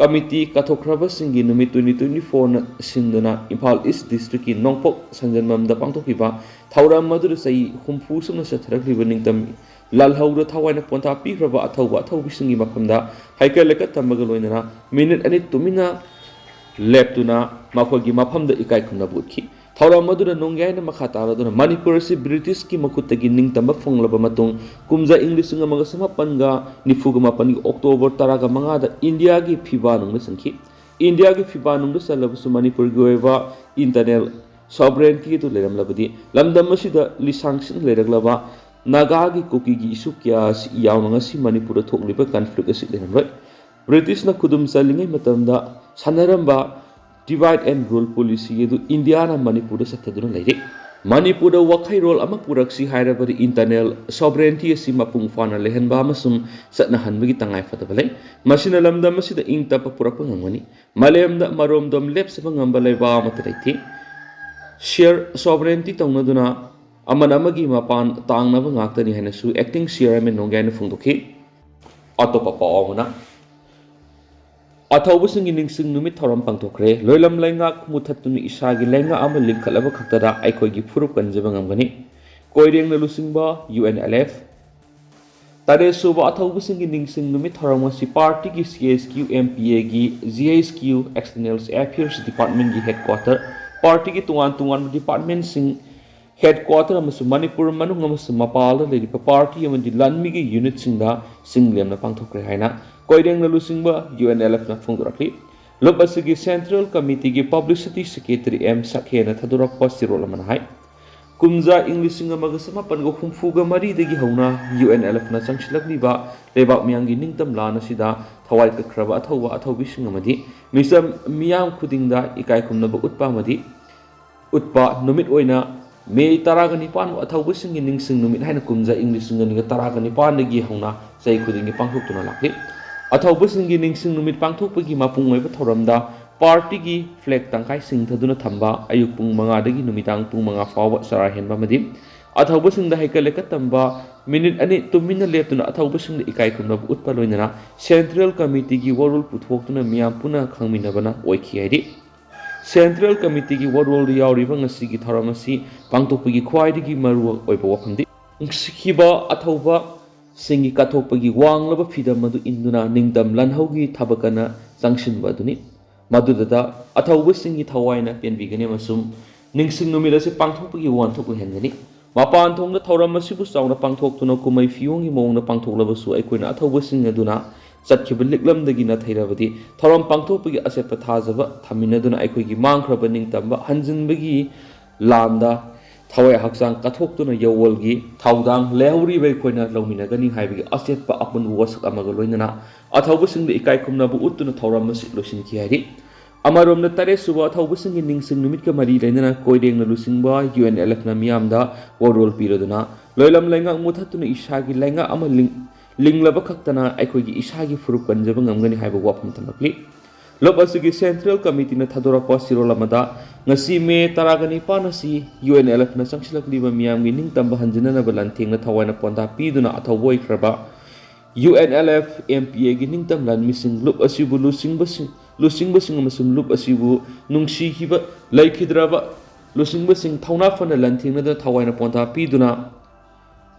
ꯀꯃꯤꯇꯤ ꯀꯠꯊꯣꯛꯈ꯭ꯔꯕꯁꯤꯡꯒꯤ ꯅꯨꯃꯤꯠ 2024ꯅ ꯁꯤꯟꯗꯨꯅ ꯏꯝꯐꯥꯜ ꯏꯁ ꯗꯤꯁꯇ꯭ꯔꯤꯛꯀꯤ ꯅꯣꯡꯄꯣꯛ ꯁꯟꯖꯦꯟꯕꯝꯗ ꯄꯥꯡꯊꯣꯛꯈꯤꯕ ꯊꯧꯔꯝ ꯑꯗꯨꯗ ꯆꯍꯤ 60 ꯁꯨꯞꯅ ꯆꯠꯊꯔꯛꯂꯤꯕ ꯅꯤꯡꯇꯝ ꯂꯥꯜꯍꯧꯗ ꯊꯋꯥꯏꯅ ꯄꯣꯟꯊꯥ ꯄꯤꯈ꯭ꯔꯕ ꯑꯊꯧꯕꯁꯤꯡꯒꯤ ꯃꯐꯝꯗ ꯍꯩꯀꯠ ꯂꯩꯀꯠ ꯇꯝꯕꯒ ꯂꯣꯏꯅꯅ ꯃꯤꯅꯤꯠ 2 ꯇꯨꯃꯤꯟꯅ ꯂꯦꯞꯇꯨꯅ ꯃꯈꯣꯏꯒꯤ ꯃꯐꯝꯗ ꯏꯀꯥꯏ ꯈꯨꯝꯅꯕ ꯎꯠꯈꯤ꯫ ꯊꯧꯔꯝ ꯑꯗꯨꯗ ꯅꯣꯡꯌꯥꯏꯅ ꯃꯈꯥ ꯇꯥꯔꯗꯨꯅ ꯃꯅꯤꯄꯨꯔ ꯑꯁꯤ ꯕ꯭ꯔꯤꯇꯤꯁꯀꯤ ꯃꯈꯨꯠꯇꯒꯤ ꯅꯤꯡꯇꯝꯕ ꯐꯪꯂꯕ ꯃꯇꯨꯡ ꯀꯨꯝꯖꯥ ꯏꯪ 1947ꯒꯤ ꯑꯣꯛꯇꯣꯕꯔ 15ꯗ ꯏꯟꯗꯤꯌꯥꯒꯤ ꯐꯤꯕꯥꯅꯨꯡꯗ ꯆꯟꯈꯤ꯫ ꯏꯟꯗꯤꯌꯥꯒꯤ ꯐꯤꯕꯥꯅꯨꯡꯗ ꯆꯜꯂꯕꯁꯨ ꯃꯅꯤꯄꯨꯔꯒꯤ ꯑꯣꯏꯕ ꯏꯟꯇꯔꯅꯦꯜ ꯁꯣꯚꯔꯦꯟꯇꯤ ꯑꯗꯨ ꯂꯩꯔꯝꯂꯕꯗꯤ ꯂꯝꯗꯝ ꯑꯁꯤꯗ ꯂꯤꯁꯥꯡꯁꯤꯠꯅ ꯂꯩꯔꯛꯂꯕ ꯅꯥꯒꯥꯒꯤ, ꯀꯨꯀꯤꯒꯤ ꯏꯁꯨ ꯀꯌꯥ ꯑꯁꯤ ꯌꯥꯎꯅ ꯉꯁꯤ ꯃꯅꯤꯄꯨꯔꯗ ꯊꯣꯛꯂꯤꯕ ꯀꯟꯐ꯭ꯂꯤꯛ ꯑꯁꯤ ꯂꯩꯔꯝꯂꯣꯏ꯫ ꯕ꯭ꯔꯤꯇꯤꯁꯅ ꯈꯨꯗꯨꯝ ꯆꯜꯂꯤꯉꯩ ꯃꯇꯝꯗ ꯁꯥꯟꯅꯔꯝꯕ ꯗꯤꯚꯥꯏꯗ ꯑꯦꯟ ꯔꯨꯜ ꯄꯣꯂꯤꯁꯤ ꯑꯗꯨ ꯏꯟꯗꯤꯌꯥꯅ ꯃꯅꯤꯄꯨꯔꯗ ꯆꯠꯊꯗꯨꯅ ꯂꯩꯔꯤ꯫ ꯃꯅꯤꯄꯨꯔꯗ ꯋꯥꯈꯩꯔꯣꯜ ꯑꯃ ꯄꯨꯔꯛꯁꯤ ꯍꯥꯏꯔꯕꯗꯤ ꯏꯟꯇꯔꯅꯦꯜ ꯁꯣꯚꯔꯦꯟꯇꯤ ꯑꯁꯤ ꯃꯄꯨꯡ ꯐꯥꯅ ꯂꯩꯍꯟꯕ ꯑꯃꯁꯨꯡ ꯆꯠꯅꯍꯟꯕꯒꯤ ꯇꯉꯥꯏꯐꯗꯕ ꯂꯩ꯫ ꯃꯁꯤꯅ ꯂꯝꯗꯝ ꯑꯁꯤꯗ ꯏꯪ ꯇꯞꯄ ꯄꯨꯔꯛꯄ ꯉꯝꯒꯅꯤ꯫ ꯃꯥꯂꯦꯝꯗ ꯃꯔꯣꯝꯗꯣꯝ ꯂꯦꯞꯆꯕ ꯉꯝꯕ ꯂꯩꯕꯥꯛ ꯑꯃꯠꯇ ꯂꯩꯇꯦ꯫ ꯁꯤꯌꯔ ꯁꯣꯚꯔꯦꯟꯇꯤ ꯇꯧꯅꯗꯨꯅ ꯑꯃꯅ ꯑꯃꯒꯤ ꯃꯄꯥꯟ ꯇꯥꯡꯅꯕ ꯉꯥꯛꯇꯅꯤ ꯍꯥꯏꯅꯁꯨ ꯑꯦꯛꯇꯤꯡ ꯆꯤꯌꯔꯃꯦꯟ ꯅꯣꯡꯒꯥꯏꯅ ꯐꯣꯡꯗꯣꯛꯈꯤ꯫ ꯑꯇꯣꯞꯄ ꯄꯥꯎ ꯑꯃꯅ ꯑꯊꯧꯕꯁꯤꯡꯒꯤ ꯅꯤꯡꯁꯤꯡ ꯅꯨꯃꯤꯠ ꯊꯧꯔꯝ ꯄꯥꯡꯊꯣꯛꯈ꯭ꯔꯦ꯫ ꯂꯣꯏꯂꯝ ꯂꯩꯉꯥꯛ ꯃꯨꯊꯠꯇꯨꯅ ꯏꯁꯥꯒꯤ ꯂꯩꯉꯥꯛ ꯑꯃ ꯂꯤꯡꯈꯠꯂꯕ ꯈꯛꯇꯗ ꯑꯩꯈꯣꯏꯒꯤ ꯐꯨꯔꯨꯞ ꯀꯟꯖꯕ ꯉꯝꯒꯅꯤ꯫ ꯀꯣꯏꯔꯦꯡꯅ ꯂꯨꯆꯤꯡꯕ UNLF ꯇꯔꯦꯠꯁꯨꯕ ꯑꯊꯧꯕꯁꯤꯡꯒꯤ ꯅꯤꯡꯁꯤꯡ ꯅꯨꯃꯤꯠ ꯊꯧꯔꯝ ꯑꯁꯤ ꯄꯥꯔꯇꯤꯒꯤ CHQ MPAꯒꯤ GHQ External Affairs Departmentꯒꯤ ꯍꯦꯗꯀ꯭ꯋꯥꯇꯔ, ꯄꯥꯔꯇꯤꯒꯤ ꯇꯣꯉꯥꯟ ꯇꯣꯉꯥꯟꯕ ꯗꯤꯄꯥꯔꯠꯃꯦꯟꯠꯁꯤꯡ ꯍꯦꯗꯀ꯭ꯋꯥꯇꯔ ꯑꯃꯁꯨꯡ ꯃꯅꯤꯄꯨꯔ ꯃꯅꯨꯡ ꯑꯃꯁꯨꯡ ꯃꯄꯥꯟꯗ ꯂꯩꯔꯤꯕ ꯄꯥꯔꯇꯤ ꯑꯃꯗꯤ ꯂꯟꯃꯤꯒꯤ ꯌꯨꯅꯤꯠꯁꯤꯡꯗ ꯁꯤꯡꯂꯦꯝꯅ ꯄꯥꯡꯊꯣꯛꯈ꯭ꯔꯦ ꯍꯥꯏꯅ ꯀꯣꯏꯔꯦꯡꯅ ꯂꯨꯆꯤꯡꯕ UNLFꯅ ꯐꯣꯡꯗꯣꯔꯛꯂꯤ꯫ ꯂꯨꯞ ꯑꯁꯤꯒꯤ ꯁꯦꯟꯇ꯭ꯔꯦꯜ ꯀꯃꯤꯇꯤꯒꯤ ꯄꯕ꯭ꯂꯤꯁꯤꯇꯤ ꯁꯦꯀ꯭ꯔꯦꯇꯔꯤ M. ꯁꯛꯍꯦꯅ ꯊꯥꯗꯣꯔꯛꯄ ꯆꯦꯔꯣꯜ ꯑꯃꯅ ꯍꯥꯏ ꯀꯨꯝꯖꯥ ꯏꯪ 1963 ꯍꯧꯅ UNLFꯅ ꯆꯪꯁꯤꯜꯂꯛꯂꯤꯕ ꯂꯩꯕꯥꯛ ꯃꯤꯌꯥꯝꯒꯤ ꯅꯤꯡꯇꯝ ꯂꯥꯟ ꯑꯁꯤꯗ ꯊꯋꯥꯏ ꯀꯠꯈ꯭ꯔꯕ ꯑꯊꯧꯕ ꯑꯊꯧꯕꯤꯁꯤꯡ ꯑꯃꯗꯤ ꯃꯤꯌꯥꯝ ꯈꯨꯗꯤꯡꯗ ꯏꯀꯥꯏꯈꯨꯝꯅꯕ ꯎꯠꯄ ꯅꯨꯃꯤꯠ ꯑꯣꯏꯅ ꯃꯦ 19 ꯑꯊꯧꯕꯁꯤꯡꯒꯤ ꯅꯤꯡꯁꯤꯡ ꯅꯨꯃꯤꯠ ꯍꯥꯏꯅ ꯀꯨꯝꯖꯥ ꯏꯪ 2019 ꯍꯧꯅ ꯆꯍꯤ ꯈꯨꯗꯤꯡꯒꯤ ꯄꯥꯡꯊꯣꯛꯇꯨꯅ ꯂꯥꯛꯂꯤ꯫ ꯑꯊꯧꯕꯁꯤꯡꯒꯤ ꯅꯤꯡꯁꯤꯡ ꯅꯨꯃꯤꯠ ꯄꯥꯡꯊꯣꯛꯄꯒꯤ ꯃꯄꯨꯡ ꯑꯣꯏꯕ ꯊꯧꯔꯝꯗ ꯄꯥꯔꯇꯤꯒꯤ ꯐ꯭ꯂꯦꯛ ꯇꯪꯈꯥꯏ ꯁꯤꯡꯊꯗꯨꯅ ꯊꯝꯕ, ꯑꯌꯨꯛ ꯄꯨꯡ 5ꯗꯒꯤ ꯅꯨꯃꯤꯗꯥꯡ ꯄꯨꯡ 5 ꯐꯥꯎꯕ ꯆꯔꯥ ꯍꯦꯟꯕ ꯑꯃꯗꯤ ꯑꯊꯧꯕꯁꯤꯡꯗ ꯍꯩꯀꯠ ꯂꯩꯀꯠ ꯇꯝꯕ, ꯃꯤꯅꯤꯠ 2 ꯇꯨꯃꯤꯟꯅ ꯂꯦꯞꯇꯨꯅ ꯑꯊꯧꯕꯁꯤꯡꯗ ꯏꯀꯥꯏ ꯈꯨꯝꯅꯕ ꯎꯠꯄ ꯂꯣꯏꯅꯅ ꯁꯦꯟꯇ꯭ꯔꯦꯜ ꯀꯃꯤꯇꯤꯒꯤ ꯋꯥꯔꯣꯜ ꯄꯨꯊꯣꯛꯇꯨꯅ ꯃꯤꯌꯥꯝ ꯄꯨꯟꯅ ꯈꯪꯃꯤꯟꯅꯕꯅ ꯑꯣꯏꯈꯤ ꯍꯥꯏꯔꯤ꯫ ꯁꯦꯟꯇ꯭ꯔꯦꯜ ꯀꯃꯤꯇꯤꯒꯤ ꯋꯥꯔꯣꯜꯗ ꯌꯥꯎꯔꯤꯕ ꯉꯁꯤꯒꯤ ꯊꯧꯔꯝ ꯑꯁꯤ ꯄꯥꯡꯊꯣꯛꯄꯒꯤ ꯈ꯭ꯋꯥꯏꯗꯒꯤ ꯃꯔꯨ ꯑꯣꯏꯕ ꯋꯥꯐꯝꯗꯤ ꯅꯨꯡꯁꯤꯈꯤꯕ ꯑꯊꯧꯕꯁꯤꯡꯒꯤ ꯀꯠꯊꯣꯛꯄꯒꯤ ꯋꯥꯡꯂꯕ ꯐꯤꯗꯝ ꯑꯗꯨ ꯏꯟꯗꯨꯅ ꯅꯤꯡꯇꯝ ꯂꯥꯟꯍꯧꯒꯤ ꯊꯕꯛꯀꯅ ꯆꯪꯁꯤꯟꯕ ꯑꯗꯨꯅꯤ꯫ ꯃꯗꯨꯗ ꯑꯊꯧꯕꯁꯤꯡꯒꯤ ꯊꯋꯥꯏꯅ ꯄꯦꯟꯕꯤꯒꯅꯤ ꯑꯃꯁꯨꯡ ꯅꯤꯡꯁꯤꯡ ꯅꯨꯃꯤꯠ ꯑꯁꯤ ꯄꯥꯡꯊꯣꯛꯄꯒꯤ ꯋꯥꯟꯊꯣꯛ ꯑꯣꯏꯍꯟꯒꯅꯤ꯫ ꯃꯄꯥꯟ ꯊꯣꯡꯗ ꯊꯧꯔꯝ ꯑꯁꯤꯕꯨ ꯆꯥꯎꯅ ꯄꯥꯡꯊꯣꯛꯇꯨꯅ ꯀꯨꯝꯍꯩ ꯐꯤꯌꯣꯡꯒꯤ ꯃꯑꯣꯡꯗ ꯄꯥꯡꯊꯣꯛꯂꯕꯁꯨ ꯑꯩꯈꯣꯏꯅ ꯑꯊꯧꯕꯁꯤꯡ ꯑꯗꯨꯅ ꯆꯠꯈꯤꯕ ꯂꯤꯛꯂꯝꯗꯒꯤ ꯅꯥꯊꯩꯔꯕꯗꯤ ꯊꯧꯔꯝ ꯄꯥꯡꯊꯣꯛꯄꯒꯤ ꯑꯆꯦꯠꯄ ꯊꯥꯖꯕ ꯊꯝꯃꯤꯟꯅꯗꯨꯅ ꯑꯩꯈꯣꯏꯒꯤ ꯃꯥꯡꯈ꯭ꯔꯕ ꯅꯤꯡꯇꯝꯕ ꯍꯟꯖꯤꯟꯕꯒꯤ ꯂꯥꯟꯗ ꯊꯋꯥꯏ ꯍꯛꯆꯥꯡ ꯀꯠꯊꯣꯛꯇꯨꯅ ꯌꯧꯋꯜꯒꯤ ꯊꯧꯗꯥꯡ ꯂꯩꯍꯧꯔꯤꯕ ꯑꯩꯈꯣꯏꯅ ꯂꯧꯃꯤꯟꯅꯒꯅꯤ ꯍꯥꯏꯕꯒꯤ ꯑꯆꯦꯠꯄ ꯑꯄꯨꯟꯕ ꯋꯥꯁꯛ ꯑꯃꯒ ꯂꯣꯏꯅꯅ ꯑꯊꯧꯕꯁꯤꯡꯗ ꯏꯀꯥꯏ ꯈꯨꯝꯅꯕ ꯎꯠꯇꯨꯅ ꯊꯧꯔꯝ ꯑꯁꯤ ꯂꯣꯏꯁꯤꯟꯈꯤ ꯍꯥꯏꯔꯤ꯫ ꯑꯃꯔꯣꯝꯗ ꯇꯔꯦꯠꯁꯨꯕ ꯑꯊꯧꯕꯁꯤꯡꯒꯤ ꯅꯤꯡꯁꯤꯡ ꯅꯨꯃꯤꯠꯀ ꯃꯔꯤ ꯂꯩꯅꯅ ꯀꯣꯏꯔꯦꯡꯅ ꯂꯨꯆꯤꯡꯕ UNLFꯅ ꯃꯤꯌꯥꯝꯗ ꯋꯥꯔꯣꯜ ꯄꯤꯔꯗꯨꯅ ꯂꯣꯏꯂꯝ ꯂꯩꯉꯥꯛ ꯃꯨꯊꯠꯇꯨꯅ ꯏꯁꯥꯒꯤ ꯂꯩꯉꯥꯛ ꯑꯃ ꯂꯤꯡꯂꯕ ꯈꯛꯇꯅ ꯑꯩꯈꯣꯏꯒꯤ ꯏꯁꯥꯒꯤ ꯐꯨꯔꯨꯞ ꯀꯟꯖꯕ ꯉꯝꯒꯅꯤ ꯍꯥꯏꯕ ꯋꯥꯐꯝ ꯊꯝꯂꯛꯂꯤ꯫ ꯂꯨꯞ ꯑꯁꯤꯒꯤ ꯁꯦꯟꯇ꯭ꯔꯦꯜ ꯀꯃꯤꯇꯤꯅ ꯊꯥꯗꯣꯔꯛꯄ ꯆꯦꯔꯣꯜ ꯑꯃꯗ ꯉꯁꯤ ꯃꯦ 19 ꯑꯁꯤ UNLFꯅ ꯆꯪꯁꯤꯜꯂꯛꯂꯤꯕ ꯃꯤꯌꯥꯝꯒꯤ ꯅꯤꯡꯇꯝꯕ ꯍꯟꯖꯤꯟꯅꯅꯕ ꯂꯥꯟꯊꯦꯡꯅ ꯊꯋꯥꯏꯅ ꯄꯣꯟꯗꯥ ꯄꯤꯗꯨꯅ ꯑꯊꯧꯕ ꯑꯣꯏꯈ꯭ꯔꯕ UNLF MPAꯒꯤ ꯅꯤꯡꯇꯝ ꯂꯥꯟꯃꯤꯁꯤꯡ ꯂꯨꯞ ꯑꯁꯤꯕꯨ ꯂꯨꯆꯤꯡꯕꯁꯤꯡ ꯑꯃꯁꯨꯡ ꯂꯨꯞ ꯑꯁꯤꯕꯨ ꯅꯨꯡꯁꯤꯈꯤꯕ ꯂꯩꯈꯤꯗ꯭ꯔꯕ ꯂꯨꯆꯤꯡꯕꯁꯤꯡ ꯊꯧꯅꯥ ꯐꯅ ꯂꯥꯟꯊꯦꯡꯅꯗꯨꯅ ꯊꯋꯥꯏꯅ ꯄꯣꯟꯗꯥ ꯄꯤꯗꯨꯅ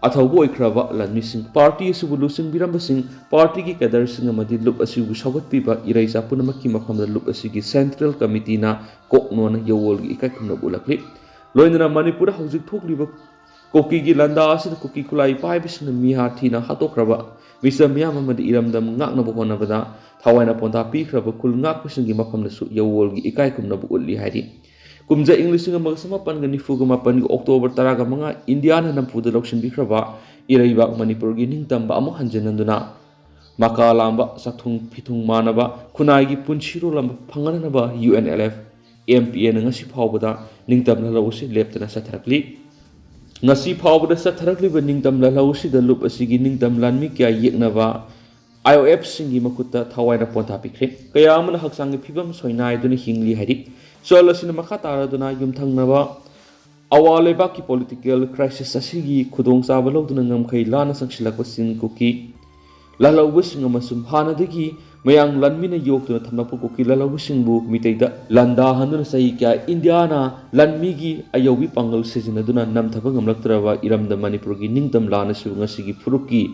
ꯑꯊꯧꯕ ꯑꯣꯏꯈ꯭ꯔꯕ ꯂꯥꯟꯃꯤꯁꯤꯡ, ꯄꯥꯔꯇꯤ ꯑꯁꯤꯕꯨ ꯂꯨꯆꯤꯡꯕꯤꯔꯝꯕꯁꯤꯡ, ꯄꯥꯔꯇꯤꯒꯤ ꯀꯦꯗꯔꯁꯤꯡ ꯑꯃꯗꯤ ꯂꯨꯞ ꯑꯁꯤꯕꯨ ꯁꯧꯒꯠꯄꯤꯕ ꯏꯔꯩꯆꯥ ꯄꯨꯝꯅꯃꯛꯀꯤ ꯃꯐꯝꯗ ꯂꯨꯞ ꯑꯁꯤꯒꯤ ꯁꯦꯟꯇ꯭ꯔꯦꯜ ꯀꯃꯤꯇꯤꯅ ꯀꯣꯛꯅꯣꯟꯅ ꯌꯧꯋꯜꯒꯤ ꯏꯀꯥꯏꯈꯨꯝꯅꯕ ꯎꯠꯂꯛꯂꯤ꯫ ꯂꯣꯏꯅꯅ ꯃꯅꯤꯄꯨꯔꯗ ꯍꯧꯖꯤꯛ ꯊꯣꯛꯂꯤꯕ ꯀꯨꯀꯤꯒꯤ ꯂꯥꯟꯗꯥ ꯑꯁꯤꯗ ꯀꯨꯀꯤ ꯈꯨꯠꯂꯥꯏ ꯄꯥꯏꯕꯁꯤꯡꯅ ꯃꯤꯍꯥ ꯊꯤꯅ ꯍꯥꯠꯇꯣꯛꯈ꯭ꯔꯕ ꯃꯤꯆꯝ ꯃꯤꯌꯥꯝ ꯑꯃꯗꯤ ꯏꯔꯝꯗꯝ ꯉꯥꯛꯅꯕ ꯍꯣꯠꯅꯕꯗ ꯊꯋꯥꯏꯅ ꯄꯣꯟꯊꯥ ꯄꯤꯈ꯭ꯔꯕ ꯈꯨꯜ ꯉꯥꯛꯄꯁꯤꯡꯒꯤ ꯃꯐꯝꯗꯁꯨ ꯌꯧꯋꯜꯒꯤ ꯏꯀꯥꯏꯈꯨꯝꯅꯕ ꯎꯠꯂꯤ ꯍꯥꯏꯔꯤ꯫ ꯀꯨꯝꯖꯥ ꯏꯪ 1997 ꯑꯣꯛꯇꯣꯕꯔ 15 ꯏꯟꯗꯤꯌꯥꯅ ꯅꯝꯐꯨꯗ ꯂꯧꯁꯤꯟꯕꯤꯈ꯭ꯔꯕ ꯏꯔꯩꯕꯥꯛ ꯃꯅꯤꯄꯨꯔꯒꯤ ꯅꯤꯡꯇꯝꯕ ꯑꯃꯨꯛ ꯍꯟꯖꯤꯟꯅꯗꯨꯅ ꯃꯀꯥ ꯂꯥꯝꯕ, ꯆꯥꯛꯊꯨꯡ ꯐꯤꯊꯨꯡ ꯃꯥꯟꯅꯕ ꯈꯨꯟꯅꯥꯏꯒꯤ ꯄꯨꯟꯁꯤꯔꯣꯜ ꯑꯃ ꯐꯪꯍꯟꯅꯕ UNLF MPAꯅ ꯉꯁꯤ ꯐꯥꯎꯕꯗ ꯅꯤꯡꯇꯝ ꯂꯥꯜꯍꯧ ꯑꯁꯤ ꯂꯦꯞꯇꯅ ꯆꯠꯊꯔꯛꯂꯤ꯫ ꯉꯁꯤ ꯐꯥꯎꯕꯗ ꯆꯠꯊꯔꯛꯂꯤꯕ ꯅꯤꯡꯇꯝ ꯂꯥꯜꯍꯧ ꯑꯁꯤꯗ ꯂꯨꯞ ꯑꯁꯤꯒꯤ ꯅꯤꯡꯇꯝ ꯂꯥꯟꯃꯤ ꯀꯌꯥ ꯌꯦꯛꯅꯕ IOFꯁꯤꯡꯒꯤ ꯃꯈꯨꯠꯇ ꯊꯋꯥꯏꯅ ꯄꯣꯟꯊꯥ ꯄꯤꯈ꯭ꯔꯦ꯫ ꯀꯌꯥ ꯑꯃꯅ ꯍꯛꯆꯥꯡꯒꯤ ꯐꯤꯕꯝ ꯁꯣꯏꯅꯥꯏꯗꯨꯅ ꯍꯤꯡꯂꯤ ꯍꯥꯏꯔꯤ꯫ ꯆꯣꯜ ꯑꯁꯤꯅ ꯃꯈꯥ ꯇꯥꯔꯗꯨꯅ ꯌꯨꯝꯊꯪꯅꯕ ꯑꯋꯥ ꯂꯩꯕꯥꯛꯀꯤ ꯄꯣꯂꯤꯇꯤꯀꯦꯜ ꯀ꯭ꯔꯥꯏꯁꯤꯁ ꯑꯁꯤꯒꯤ ꯈꯨꯗꯣꯡꯆꯥꯕ ꯂꯧꯗꯨꯅ ꯉꯝꯈꯩ ꯂꯥꯟꯅ ꯆꯪꯁꯤꯜꯂꯛꯄ ꯆꯤꯡ ꯀꯨꯀꯤ ꯂꯥꯜꯍꯧꯕꯁꯤꯡ ꯑꯃꯁꯨꯡ ꯍꯥꯟꯅꯗꯒꯤ ꯃꯌꯥꯡ ꯂꯥꯟꯃꯤꯅ ꯌꯣꯛꯇꯨꯅ ꯊꯝꯂꯛꯄ ꯀꯨꯀꯤ ꯂꯥꯜꯍꯧꯕꯁꯤꯡꯕꯨ ꯃꯤꯇꯩꯗ ꯂꯥꯟꯗꯥꯍꯟꯗꯨꯅ ꯆꯍꯤ ꯀꯌꯥ ꯏꯟꯗꯤꯌꯥꯅ ꯂꯥꯟꯃꯤꯒꯤ ꯑꯌꯧꯕꯤ ꯄꯥꯡꯒꯜ ꯁꯤꯖꯤꯟꯅꯗꯨꯅ ꯅꯝꯊꯕ ꯉꯝꯂꯛꯇ꯭ꯔꯕ ꯏꯔꯝꯗꯝ ꯃꯅꯤꯄꯨꯔꯒꯤ ꯅꯤꯡꯇꯝ ꯂꯥꯟ ꯑꯁꯤꯕꯨ ꯉꯁꯤꯒꯤ ꯐꯨꯔꯨꯞꯀꯤ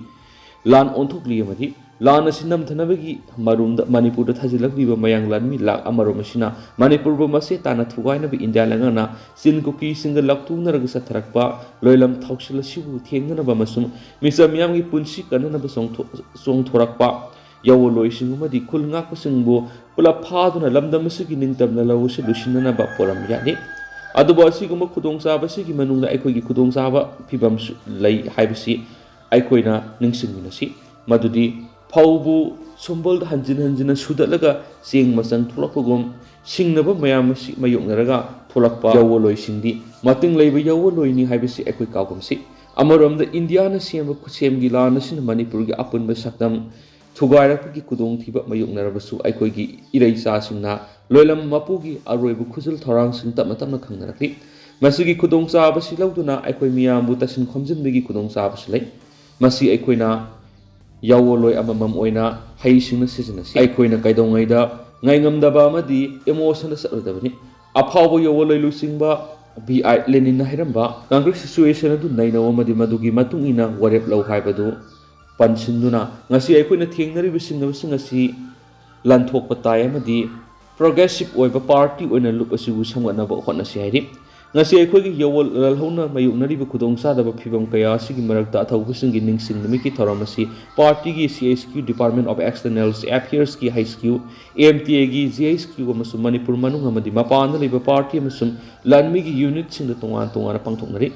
ꯂꯥꯟ ꯑꯣꯟꯊꯣꯛꯂꯤ ꯑꯃꯗꯤ ꯂꯥꯟ ꯑꯁꯤ ꯅꯝꯊꯅꯕꯒꯤ ꯃꯔꯨꯝꯗ ꯃꯅꯤꯄꯨꯔꯗ ꯊꯥꯖꯤꯜꯂꯛꯂꯤꯕ ꯃꯌꯥꯡ ꯂꯥꯟꯃꯤ ꯂꯥꯛ ꯑꯃꯔꯣꯝ ꯑꯁꯤꯅ ꯃꯅꯤꯄꯨꯔꯕꯨ ꯃꯆꯦꯠ ꯇꯥꯅ ꯊꯨꯒꯥꯏꯅꯕ ꯏꯟꯗꯤꯌꯥ ꯂꯩꯉꯥꯛꯅ ꯆꯤꯟ ꯀꯨꯀꯤꯁꯤꯡꯒ ꯂꯥꯛꯇꯨꯅꯔꯒ ꯆꯠꯊꯔꯛꯄ ꯂꯣꯏꯂꯝ ꯊꯧꯁꯤꯜ ꯑꯁꯤꯕꯨ ꯊꯦꯡꯅꯅꯕ ꯑꯃꯁꯨꯡ ꯃꯤꯆꯝ ꯃꯤꯌꯥꯝꯒꯤ ꯄꯨꯟꯁꯤ ꯀꯟꯅꯅꯕ ꯆꯣꯡꯊꯣꯔꯛꯄ ꯌꯧꯋꯜꯂꯣꯏꯁꯤꯡ ꯑꯃꯗꯤ ꯈꯨꯜ ꯉꯥꯛꯄꯁꯤꯡꯕꯨ ꯄꯨꯂꯞ ꯐꯥꯗꯨꯅ ꯂꯝꯗꯝ ꯑꯁꯤꯒꯤ ꯅꯤꯡꯇꯝ ꯂꯥꯜꯍꯧ ꯑꯁꯤ ꯂꯣꯏꯁꯤꯟꯅꯅꯕ ꯄꯣꯔꯝ ꯌꯥꯠꯂꯤ꯫ ꯑꯗꯨꯕꯨ ꯑꯁꯤꯒꯨꯝꯕ ꯈꯨꯗꯣꯡꯆꯥꯕ ꯑꯁꯤꯒꯤ ꯃꯅꯨꯡꯗ ꯑꯩꯈꯣꯏꯒꯤ ꯈꯨꯗꯣꯡꯆꯥꯕ ꯐꯤꯕꯝꯁꯨ ꯂꯩ ꯍꯥꯏꯕꯁꯤ ꯑꯩꯈꯣꯏꯅ ꯅꯤꯡꯁꯤꯡꯃꯤꯟꯅꯁꯤ꯫ ꯃꯗꯨꯗꯤ ꯐꯧꯕꯨ ꯁꯨꯝꯕꯜꯗ ꯍꯟꯖꯤꯟ ꯍꯟꯖꯤꯟꯅ ꯁꯨꯗꯠꯂꯒ ꯆꯦꯡ ꯃꯆꯪ ꯊꯣꯛꯂꯛꯄꯒꯨꯝ ꯁꯤꯡꯅꯕ ꯃꯌꯥꯝ ꯑꯁꯤ ꯃꯥꯌꯣꯛꯅꯔꯒ ꯊꯣꯛꯂꯛꯄ ꯌꯧꯋꯜꯂꯣꯏꯁꯤꯡꯗꯤ ꯃꯇꯤꯡ ꯂꯩꯕ ꯌꯧꯋꯜꯂꯣꯏꯅꯤ ꯍꯥꯏꯕꯁꯤ ꯑꯩꯈꯣꯏ ꯀꯥꯎꯒꯨꯝꯁꯤ꯫ ꯑꯃꯔꯣꯝꯗ ꯏꯟꯗꯤꯌꯥꯅ ꯁꯦꯝꯕ ꯈꯨꯠꯁꯦꯝꯒꯤ ꯂꯥꯟ ꯑꯁꯤꯅ ꯃꯅꯤꯄꯨꯔꯒꯤ ꯑꯄꯨꯟꯕ ꯁꯛꯇꯝ ꯊꯨꯒꯥꯏꯔꯛꯄꯒꯤ ꯈꯨꯗꯣꯡꯊꯤꯕ ꯃꯥꯌꯣꯛꯅꯔꯕꯁꯨ ꯑꯩꯈꯣꯏꯒꯤ ꯏꯔꯩꯆꯥꯁꯤꯡꯅ ꯂꯣꯏꯂꯝ ꯃꯄꯨꯒꯤ ꯑꯔꯣꯏꯕ ꯈꯨꯖꯤꯜ ꯊꯧꯔꯥꯡꯁꯤꯡ ꯇꯞꯅ ꯇꯞꯅ ꯈꯪꯅꯔꯛꯂꯤ꯫ ꯃꯁꯤꯒꯤ ꯈꯨꯗꯣꯡꯆꯥꯕꯁꯤ ꯂꯧꯗꯨꯅ ꯑꯩꯈꯣꯏ ꯃꯤꯌꯥꯝꯕꯨ ꯇꯁꯤꯟ ꯈꯣꯝꯖꯤꯟꯕꯒꯤ ꯈꯨꯗꯣꯡꯆꯥꯕꯁꯤ ꯂꯩ ꯃꯁꯤ ꯑꯩꯈꯣꯏꯅ ꯌꯥꯋꯣꯜꯂꯣꯏ ꯑꯃꯃꯝ ꯑꯣꯏꯅ ꯍꯩꯁꯤꯡꯅ ꯁꯤꯖꯤꯟꯅꯁꯤ ꯑꯩꯈꯣꯏꯅ ꯀꯩꯗꯧꯉꯩꯗ ꯉꯥꯏꯉꯝꯗꯕ ꯑꯃꯗꯤ ꯏꯃꯣꯁꯟꯗ ꯆꯠꯂꯣꯏꯗꯕꯅꯤ ꯑꯐꯥꯎꯕ ꯌꯥꯋꯣꯜꯂꯣꯏ ꯂꯨꯆꯤꯡꯕ B.I. ꯂꯦꯅꯤꯟꯅ ꯍꯥꯏꯔꯝꯕ ꯀꯪꯒ꯭ꯔꯦꯁ ꯁꯤꯆꯨꯋꯦꯁꯟ ꯑꯗꯨ ꯅꯩꯅꯧ ꯑꯃꯗꯤ ꯃꯗꯨꯒꯤ ꯃꯇꯨꯡ ꯏꯟꯅ ꯋꯥꯔꯦꯞ ꯂꯧ ꯍꯥꯏꯕꯗꯨ ꯄꯟꯁꯤꯟꯗꯨꯅ ꯉꯁꯤ ꯑꯩꯈꯣꯏꯅ ꯊꯦꯡꯅꯔꯤꯕ ꯁꯤꯡꯅꯕꯁꯤꯡ ꯑꯁꯤ ꯂꯥꯟꯊꯣꯛꯄ ꯇꯥꯏ ꯑꯃꯗꯤ ꯄ꯭ꯔꯣꯒ꯭ꯔꯦꯁꯤꯞ ꯑꯣꯏꯕ ꯄꯥꯔꯇꯤ ꯑꯣꯏꯅ ꯂꯨꯞ ꯑꯁꯤꯕꯨ ꯁꯦꯝꯒꯠꯅꯕ ꯍꯣꯠꯅꯁꯤ ꯍꯥꯏꯔꯤ ꯉꯁꯤ ꯑꯩꯈꯣꯏꯒꯤ ꯌꯥꯋꯣꯜ ꯂꯥꯜꯍꯧꯅ ꯃꯥꯌꯣꯛꯅꯔꯤꯕ ꯈꯨꯗꯣꯡꯆꯥꯗꯕ ꯐꯤꯚꯝ ꯀꯌꯥ ꯑꯁꯤꯒꯤ ꯃꯔꯛꯇ ꯑꯊꯧꯕꯁꯤꯡꯒꯤ ꯅꯤꯡꯁꯤꯡ ꯅꯨꯃꯤꯠꯀꯤ ꯊꯧꯔꯝ ꯑꯁꯤ ꯄꯥꯔꯇꯤꯒꯤ CHQ ꯗꯤꯄꯥꯔꯠꯃꯦꯟ ꯑꯣꯐ ꯑꯦꯛꯁꯇꯔꯅꯦꯜ ꯑꯦꯐꯤꯌꯔꯁꯀꯤ HQ AMTAꯒꯤ GHQ ꯑꯃꯁꯨꯡ ꯃꯅꯤꯄꯨꯔ ꯃꯅꯨꯡ ꯑꯃꯗꯤ ꯃꯄꯥꯟꯗ ꯂꯩꯕ ꯄꯥꯔꯇꯤ ꯑꯃꯁꯨꯡ ꯂꯥꯟꯃꯤꯒꯤ ꯌꯨꯅꯤꯠꯁꯤꯡꯗ ꯇꯣꯉꯥꯟ ꯇꯣꯉꯥꯟꯅ ꯄꯥꯡꯊꯣꯛꯅꯔꯤ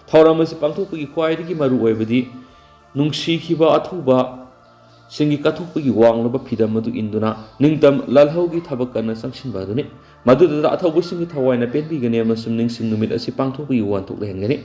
ꯊꯧꯔꯝ ꯑꯁꯤ ꯄꯥꯡꯊꯣꯛꯄꯒꯤ ꯈ꯭ꯋꯥꯏꯗꯒꯤ ꯃꯔꯨꯑꯣꯏꯕꯗꯤ ꯅꯨꯡꯁꯤꯈꯤꯕ ꯑꯊꯧꯕ ꯁꯤꯡꯒꯤ ꯀꯠꯊꯣꯛꯄꯒꯤ ꯋꯥꯡꯂꯕ ꯐꯤꯗꯝ ꯑꯗꯨ ꯏꯟꯗꯨꯅ ꯅꯤꯡꯇꯝ ꯂꯥꯜꯍꯧꯒꯤ ꯊꯕꯛ ꯀꯟꯅ ꯆꯪꯁꯤꯟꯕ ꯑꯗꯨꯅꯤ ꯃꯗꯨꯗ ꯑꯊꯧꯕꯁꯤꯡꯒꯤ ꯊꯋꯥꯏꯅ ꯄꯦꯟꯕꯤꯒꯅꯤ ꯑꯃꯁꯨꯡ ꯅꯤꯡꯁꯤꯡ ꯅꯨꯃꯤꯠ ꯑꯁꯤ ꯄꯥꯡꯊꯣꯛꯄꯒꯤ ꯋꯥꯟꯊꯣꯛ ꯂꯩꯍꯟꯒꯅꯤ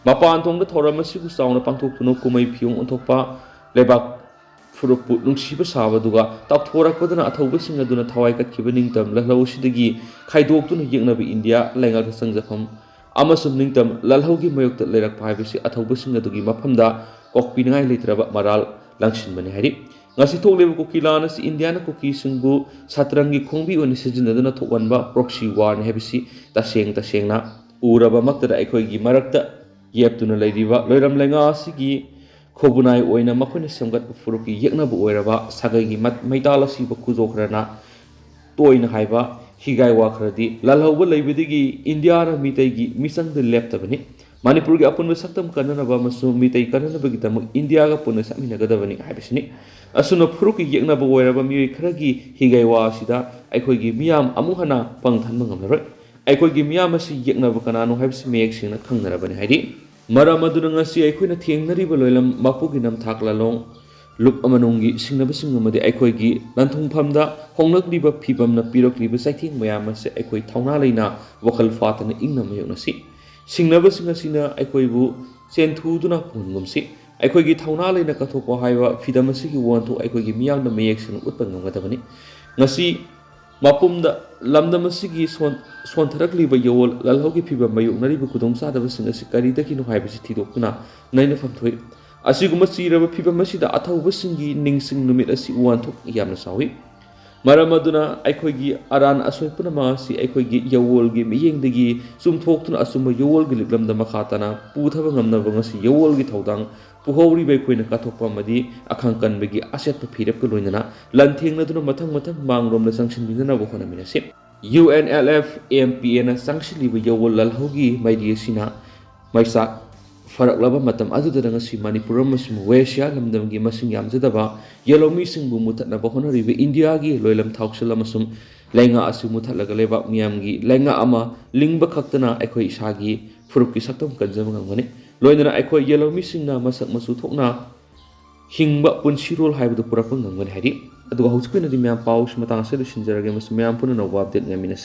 ꯃꯄꯥꯟ ꯊꯣꯡꯗ ꯊꯧꯔꯝ ꯑꯁꯤꯕꯨ ꯆꯥꯎꯅ ꯄꯥꯡꯊꯣꯛꯇꯨꯅ ꯀꯨꯝꯍꯩ ꯐꯤꯌꯣꯡ ꯑꯣꯟꯊꯣꯛꯄ ꯂꯩꯕꯥꯛ ꯐꯨꯔꯨꯞꯄꯨ ꯅꯨꯡꯁꯤꯕ ꯁꯥꯕꯗꯨꯒ ꯇꯥꯎꯊꯣꯔꯛꯄꯗꯨꯅ ꯑꯊꯧꯕꯁꯤꯡ ꯑꯗꯨꯅ ꯊꯋꯥꯏ ꯀꯠꯈꯤꯕ ꯅꯤꯡꯇꯝ ꯂꯥꯜꯍꯧ ꯑꯁꯤꯗꯒꯤ ꯈꯥꯏꯗꯣꯛꯇꯨꯅ ꯌꯦꯛꯅꯕ ꯏꯟꯗꯤꯌꯥ ꯂꯩꯉꯥꯛꯇ ꯆꯪꯖꯐꯝ ꯑꯃꯁꯨꯡ ꯅꯤꯡꯇꯝ ꯂꯥꯜꯍꯧꯒꯤ ꯃꯥꯌꯣꯛꯇ ꯂꯩꯔꯛꯄ ꯍꯥꯏꯕꯁꯤ ꯑꯊꯧꯕꯁꯤꯡ ꯑꯗꯨꯒꯤ ꯃꯐꯝꯗ ꯀꯣꯛꯄꯤꯅꯤꯡꯉꯥꯏ ꯂꯩꯇ꯭ꯔꯕ ꯃꯔꯥꯜ ꯂꯪꯁꯤꯟꯕꯅꯤ ꯍꯥꯏꯔꯤ ꯉꯁꯤ ꯊꯣꯛꯂꯤꯕ ꯀꯨꯀꯤ ꯂꯥꯟ ꯑꯁꯤ ꯏꯟꯗꯤꯌꯥꯅ ꯀꯨꯀꯤꯁꯤꯡꯕꯨ ꯁꯇ꯭ꯔꯪꯒꯤ ꯈꯣꯡꯕꯤ ꯑꯣꯏꯅ ꯁꯤꯖꯤꯟꯅꯗꯨꯅ ꯊꯣꯛꯍꯟꯕ ꯄ꯭ꯔꯣꯛꯁꯤ ꯋꯥꯔꯅꯤ ꯍꯥꯏꯕꯁꯤ ꯇꯁꯦꯡꯅ ꯎꯔꯕꯃꯛꯇꯗ ꯑꯩꯈꯣꯏꯒꯤ ꯃꯔꯛꯇ ꯌꯦꯞꯇꯨꯅ ꯂꯩꯔꯤꯕ ꯂꯣꯏꯔꯝ ꯂꯩꯉꯥꯛ ꯑꯁꯤꯒꯤ ꯈꯨꯕꯨꯅꯥꯏ ꯑꯣꯏꯅ ꯃꯈꯣꯏꯅ ꯁꯦꯝꯒꯠꯄ ꯐꯨꯔꯨꯞꯀꯤ ꯌꯦꯛꯅꯕ ꯑꯣꯏꯔꯕ ꯁꯥꯒꯩꯒꯤ ꯃꯩꯇꯥꯜ ꯑꯁꯤꯕ ꯈꯨꯖꯣ ꯈꯔꯅ ꯇꯣꯏꯅ ꯍꯥꯏꯕ ꯍꯤꯒꯥꯏ ꯋꯥ ꯈꯔꯗꯤ ꯂꯥꯜꯍꯧꯕ ꯂꯩꯕꯗꯒꯤ ꯏꯟꯗꯤꯌꯥꯅ ꯃꯤꯇꯩꯒꯤ ꯃꯤꯆꯪꯗ ꯂꯦꯞꯇꯕꯅꯤ ꯃꯅꯤꯄꯨꯔꯒꯤ ꯑꯄꯨꯟꯕ ꯁꯛꯇꯝ ꯀꯟꯅꯅꯕ ꯑꯃꯁꯨꯡ ꯃꯤꯇꯩ ꯀꯟꯅꯅꯕꯒꯤꯗꯃꯛ ꯏꯟꯗꯤꯌꯥꯒ ꯄꯨꯟꯅ ꯆꯠꯃꯤꯟꯅꯒꯗꯕꯅꯤ ꯍꯥꯏꯕꯁꯤꯅꯤ ꯑꯁꯨꯝꯅ ꯐꯨꯔꯨꯞꯀꯤ ꯌꯦꯛꯅꯕ ꯑꯣꯏꯔꯕ ꯃꯤꯑꯣꯏ ꯈꯔꯒꯤ ꯍꯤꯒꯥꯏ ꯋꯥ ꯑꯁꯤꯗ ꯑꯩꯈꯣꯏꯒꯤ ꯃꯤꯌꯥꯝ ꯑꯃꯨꯛ ꯍꯟꯅ ꯄꯪꯊꯍꯟꯕ ꯉꯝꯂꯔꯣꯏ ꯑꯩꯈꯣꯏꯒꯤ ꯃꯤꯌꯥꯝ ꯑꯁꯤ ꯌꯦꯛꯅꯕ ꯀꯅꯥꯅꯣ ꯍꯥꯏꯕꯁꯤ ꯃꯌꯦꯛ ꯁꯦꯡꯅ ꯈꯪꯅꯔꯕꯅꯤ ꯍꯥꯏꯗꯤ ꯃꯔꯝ ꯑꯗꯨꯅ ꯉꯁꯤ ꯑꯩꯈꯣꯏꯅ ꯊꯦꯡꯅꯔꯤꯕ ꯂꯣꯏꯂꯝ ꯃꯄꯨꯒꯤ ꯅꯝꯊꯥꯛ ꯂꯥꯂꯣꯡ ꯂꯨꯞ ꯑꯃꯅꯨꯡꯒꯤ ꯁꯤꯡꯅꯕꯁꯤꯡ ꯑꯃꯗꯤ ꯑꯩꯈꯣꯏꯒꯤ ꯂꯟꯊꯨꯡꯐꯝꯗ ꯍꯣꯡꯂꯛꯂꯤꯕ ꯐꯤꯕꯝꯅ ꯄꯤꯔꯛꯂꯤꯕ ꯆꯩꯊꯦꯡ ꯃꯌꯥꯝ ꯑꯁꯤ ꯑꯩꯈꯣই ꯊꯧꯅꯥ ꯂꯩꯅ ꯋꯥꯈꯜ ꯐꯥꯠꯇꯅ ꯏꯪꯅ ꯃꯥꯌꯣꯛꯅꯁꯤ ꯁꯤꯡꯅꯕꯁꯤꯡ ꯑꯁꯤꯅ ꯑꯩꯈꯣꯏꯕꯨ ꯆꯦꯟꯊꯨꯗꯨꯅ ꯄꯨꯟꯒꯨꯝꯁꯤ ꯑꯩꯈꯣꯏꯒꯤ ꯊꯧꯅꯥ ꯂꯩꯅ ꯀꯠꯊꯣꯛꯄ ꯍꯥꯏꯕ ꯐꯤꯗꯝ ꯑꯁꯤꯒꯤ ꯋꯥꯟꯊꯣꯛ ꯑꯩꯈꯣꯏꯒꯤ ꯃꯤꯌꯥꯝꯅ ꯃꯌꯦꯛ ꯁꯦꯡꯅ ꯎꯠꯄ ꯉꯝꯒꯗꯕꯅꯤ ꯉꯁꯤ ꯃꯄꯨꯝꯗ ꯂꯝꯗꯝ ꯑꯁꯤꯒꯤ ꯁꯣꯟꯊꯔꯛꯂꯤꯕ ꯌꯥꯋꯣꯜ ꯂꯥꯜꯍꯧꯒꯤ ꯐꯤꯕꯝ ꯃꯥꯌꯣꯛꯅꯔꯤꯕ ꯈꯨꯗꯣꯡꯆꯥꯗꯕꯁꯤꯡ ꯑꯁꯤ ꯀꯔꯤꯗꯒꯤꯅꯣ ꯍꯥꯏꯕꯁꯤ ꯊꯤꯗꯣꯛꯇꯨꯅ ꯅꯩꯅꯐꯝ ꯊꯣꯛꯏ ꯑꯁꯤꯒꯨꯝꯕ ꯆꯤꯔꯕ ꯐꯤꯕꯝ ꯑꯁꯤꯗ ꯑꯊꯧꯕꯁꯤꯡꯒꯤ ꯅꯤꯡꯁꯤꯡ ꯅꯨꯃꯤꯠ ꯑꯁꯤ ꯋꯥꯟꯊꯣꯛ ꯌꯥꯝꯅ ꯆꯥꯎꯏ ꯃꯔꯝ ꯑꯗꯨꯅ ꯑꯩꯈꯣꯏꯒꯤ ꯑꯔꯥꯟ ꯑꯁꯣꯏ ꯄꯨꯝꯅꯃꯛ ꯑꯁꯤ ꯑꯩꯈꯣꯏꯒꯤ ꯌꯥꯋꯣꯜꯒꯤ ꯃꯤꯠꯌꯦꯡꯗꯒꯤ ꯆꯨꯝꯊꯣꯛꯇꯨꯅ ꯑꯆꯨꯝꯕ ꯌꯥꯋꯣꯜꯒꯤ ꯂꯤꯛꯂꯝꯗ ꯃꯈꯥ ꯇꯥꯅ ꯄꯨꯊꯕ ꯉꯝꯅꯕ ꯉꯁꯤ ꯌꯥꯋꯣꯜꯒꯤ ꯊꯧꯗꯥꯡ ꯄꯨꯍꯧꯔꯤꯕ ꯑꯩꯈꯣꯏꯅ ꯀꯠꯊꯣꯛꯄ ꯑꯃꯗꯤ ꯑꯈꯪ ꯀꯟꯕꯒꯤ ꯑꯆꯦꯠꯄ ꯐꯤꯔꯦꯞꯀ ꯂꯣꯏꯅꯅ ꯂꯟꯊꯦꯡꯅꯗꯨꯅ ꯃꯊꯪ ꯃꯥꯡꯂꯣꯝꯗ ꯆꯪꯁꯤꯟꯕꯤꯅꯅꯕ ꯍꯣꯠꯅꯃꯤꯟꯅꯁꯤ UNLF AMPAꯅ ꯆꯪꯁꯤꯜꯂꯤꯕ ꯌꯥꯋꯣꯜ ꯂꯥꯜꯍꯧꯒꯤ ꯃꯥꯏꯔꯤ ꯑꯁꯤꯅ ꯃꯩꯆꯥꯛ ꯐꯔꯛꯂꯕ ꯃꯇꯝ ꯑꯗꯨꯗ ꯉꯁꯤ ꯃꯅꯤꯄꯨꯔ ꯑꯃꯁꯨꯡ ꯋꯦꯁꯤꯌꯥ ꯂꯝꯗꯝꯒꯤ ꯃꯁꯤꯡ ꯌꯥꯝꯖꯗꯕ ꯌꯦꯜꯂꯧꯃꯤꯁꯤꯡꯕꯨ ꯃꯨꯠꯊꯠꯅꯕ ꯍꯣꯠꯅꯔꯤꯕ ꯏꯟꯗꯤꯌꯥꯒꯤ ꯂꯣꯏꯂꯝ ꯊꯥꯎꯁꯜ ꯑꯃꯁꯨꯡ ꯂꯩꯉꯥꯛ ꯑꯁꯤ ꯃꯨꯠꯊꯠꯂꯒ ꯂꯩꯕꯥꯛ ꯃꯤꯌꯥꯝꯒꯤ ꯂꯩꯉꯥꯛ ꯑꯃ ꯂꯤꯡꯕ ꯈꯛꯇꯅ ꯑꯩꯈꯣꯏ ꯏꯁꯥꯒꯤ ꯐꯨꯔꯨꯞꯀꯤ ꯁꯛꯇꯝ ꯀꯟꯖꯕ ꯉꯝꯒꯅꯤ ꯂꯣꯏꯅꯅ ꯑꯩꯈꯣꯏ ꯌꯦꯜꯂꯧꯃꯤꯁꯤꯡꯅ ꯃꯁꯛ ꯃꯆꯨ ꯊꯣꯛꯅ ꯍꯤꯡꯕ ꯄꯨꯟꯁꯤꯔꯣꯜ ꯍꯥꯏꯕꯗꯨ ꯄꯨꯔꯛꯄ ꯉꯝꯒꯅꯤ ꯍꯥꯏꯔꯤ ꯑꯗꯨꯒ ꯍꯧꯖꯤꯛꯀꯤ ꯑꯣꯏꯅꯗꯤ ꯃꯌꯥꯝ ꯄꯥꯎꯁꯤ ꯃꯇꯥꯡ ꯑꯁꯤꯗ ꯂꯣꯏꯁꯤꯟꯖꯔꯒꯦ ꯑꯃꯁꯨꯡ ꯃꯌꯥꯝ ꯄꯨꯟꯅ ꯅꯧꯕ ꯑꯞꯗꯦꯠ ꯉꯥꯏꯃꯤꯟꯅꯁꯤ